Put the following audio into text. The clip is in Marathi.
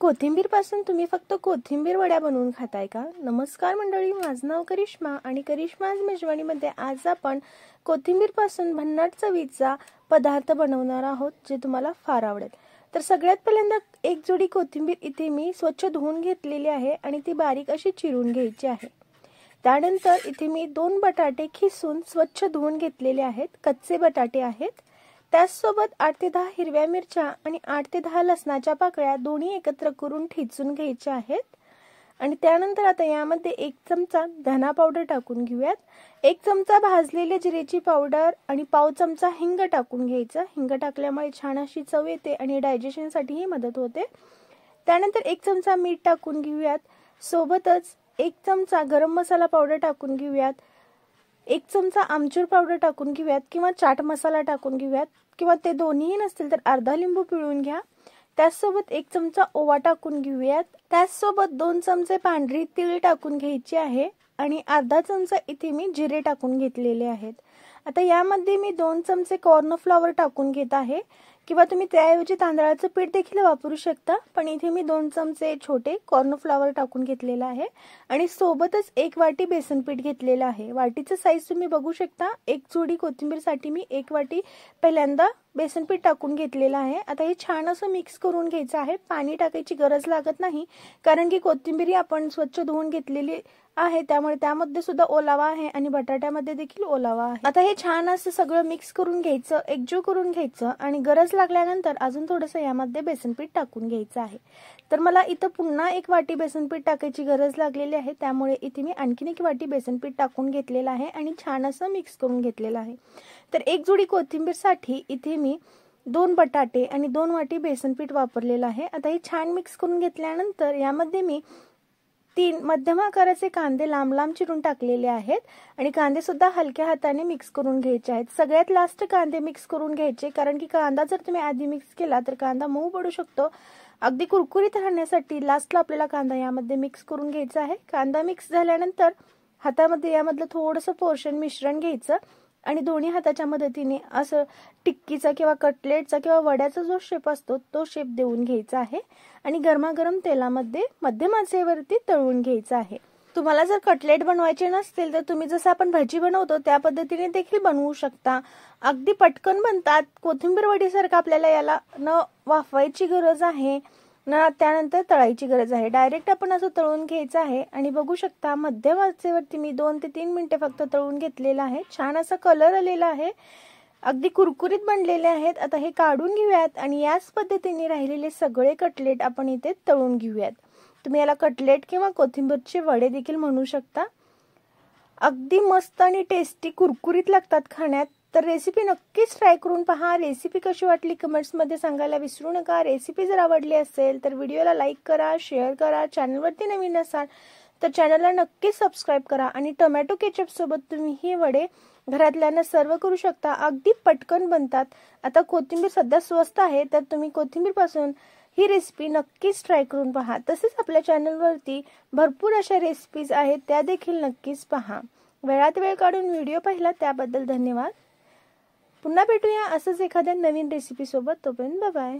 कोथिंबीर पासून तुम्ही फक्त कोथिंबीर वड्या बनवून खाताय का? नमस्कार मंडळी, माझं नाव करिश्मा आणि करिश्माज मेजवानीमध्ये आज आपण कोथिंबीर पासून भन्नाट चवीचा पदार्थ बनवणार आहोत, जे तुम्हाला फार आवडेल। तर सगळ्यात पहिल्यांदा एक जोडी कोथिंबीर इथे मी स्वच्छ धुवून घेतलेली आहे आणि ती बारीक अशी चिरून घ्यायची आहे। त्यानंतर इथे मी 2 बटाटे खिसून स्वच्छ धुवून घेतलेले आहेत, कच्चे बटाटे आहेत। त्यासोबत 8 ते 10 हिरव्या मिरच्या आणि 8 ते 10 लसणाच्या पाकळ्या दोन्ही एकत्र करून ठेचून घ्यायच्या आहेत। आणि त्यानंतर आता यामध्ये 1 चमचा धना पावडर टाकून घेऊयात, 1 चमचा भाजलेल्या जिरेची पावडर आणि पाव चमचा हिंग टाकून घ्यायचं। हिंग टाकल्यामुळे छान अशी चव येते आणि डायजेशन साठीही मदत होते। त्यानंतर 1 चमचा मीठ टाकून घेऊयात, सोबतच 1 चमचा गरम मसाला पावडर टाकून घेऊयात, 1 चमचा आमचूर पावडर टाकून घेऊयात किंवा चाट मसाला टाकून घेऊयात, किंवा ते दोन्ही नसतील तर अर्धा लिंबू पिळून घ्या। त्यासोबत 1 चमचा ओवा टाकून घेऊयात, त्यासोबत 2 चमचे पांढरी तीळ टाकून घ्यायची आहे आणि अर्धा चमचा इथे मी जिरे टाकून घेतलेले आहेत। आता यामध्ये मी 2 चमचे कॉर्न फ्लॉवर टाकून घेत आहे, किंवा तुम्ही त्याऐवजी तांदळाचं पीठ देखील वापरू शकता, पण इथे मी 2 चमचे छोटे कॉर्न फ्लॉवर टाकून घेतलेला आहे आणि सोबतच 1 वाटी बेसन पीठ घेतलेलं आहे। वाटीचं साईज तुम्ही बघू शकता, एक जोडी कोथिंबीरसाठी मी 1 वाटी पहिल्यांदा बेसन पीठ टाकून घेतलेलं आहे। आता हे छान असं मिक्स करून घ्यायचं आहे, पाणी टाकायची गरज लागत नाही, कारण की कोथिंबीर आपण स्वच्छ धुवून घेतलेली आहे, त्यामुळे त्यामध्ये सुद्धा ओलावा आहे आणि बटाट्यामध्ये देखील ओलावा आहे। आता हे छान असं सगळं मिक्स करून घ्यायचं, एकजीव करून घ्यायचं आणि गरज लागल्यानंतर अजून थोडंसं यामध्ये बेसन पीठ टाकून घ्यायचं आहे। तर मला इथं पुन्हा 1 वाटी बेसन पीठ टाकायची गरज लागलेली आहे, त्यामुळे इथे मी आणखीन 1 वाटी बेसन पीठ टाकून घेतलेलं आहे आणि छान असं मिक्स करून घेतलेलं आहे। तर एक जोडी कोथिंबीरसाठी इथे मी 2 बटाटे आणि 2 वाटी बेसन पीठ वापरलेलं आहे। आता हे छान मिक्स करून घेतल्यानंतर यामध्ये मी 3 मध्यम आकाराचे कांदे लांब लांब चिरून टाकलेले आहेत आणि कांदे सुद्धा हलक्या हाताने मिक्स करून घ्यायचे आहेत। सगळ्यात लास्ट कांदे मिक्स करून घ्यायचे, कारण की कांदा जर तुम्ही आधी मिक्स केला तर कांदा मऊ पडू शकतो। अगदी कुरकुरीत राहण्यासाठी लास्टला आपल्याला कांदा यामध्ये मिक्स करून घ्यायचा आहे। कांदा मिक्स झाल्यानंतर हातामध्ये यामधलं थोडंसं पोर्शन मिश्रण घ्यायचं आणि दोन्ही हाताच्या मदतीने असं टिक्कीचा किंवा कटलेटचा किंवा वड्याचा जो शेप असतो तो शेप देऊन घ्यायचा आहे आणि गरमागरम तेलामध्ये मध्यम आचेवरती तळून घ्यायचं आहे। तुम्हाला जर कटलेट बनवायचे नसतील तर तुम्ही जसं आपण भजी बनवतो त्या पद्धतीने देखील बनवू शकता। अगदी पटकन बनतात, कोथिंबीर वडीसारखं आपल्याला याला न वाफवायची गरज आहे ना त्यानंतर तळायची गरज आहे, डायरेक्ट आपण असं तळून घ्यायचं आहे। आणि बघू शकता मध्यम आचेवरती मी 2 ते 3 मिनिटे फक्त तळून घेतलेला आहे। छान असा कलर आलेला आहे, अगदी कुरकुरीत बनलेले आहेत। आता हे काढून घेऊयात आणि याच पद्धतीने राहिलेले सगळे कटलेट आपण इथे तळून घेऊयात। तुम्ही याला कटलेट किंवा कोथिंबीरचे वडे देखील म्हणू शकता। अगदी मस्त आणि टेस्टी कुरकुरीत लागतात खाण्यात। तर रेसिपी नक्कीच ट्राय करून पहा। रेसिपी कशी वाटली कमेंट्स मध्ये सांगायला विसरू नका। रेसिपी जर आवडली असेल तर व्हिडिओला लाईक करा, शेअर करा। चॅनलवरती नवीन असाल तर चॅनलला नक्कीच सबस्क्राईब करा आणि टोमॅटो केचप सोबत तुम्ही हे वडे घरातल्यांना सर्व करू शकता, अगदी पटकन बनतात। आता कोथिंबीर सध्या स्वस्त आहे, तर तुम्ही कोथिंबीर पासून ही रेसिपी नक्कीच ट्राय करून पहा। तसेच आपल्या चॅनलवरती भरपूर अशा रेसिपीज आहेत, त्या देखील नक्कीच पहा। वेळात वेळ काढून व्हिडिओ पाहिला त्याबद्दल धन्यवाद। पुन्हा भेटूया असंच एखाद्या नवीन रेसिपी सोबत, तोपर्यंत बाय बाय।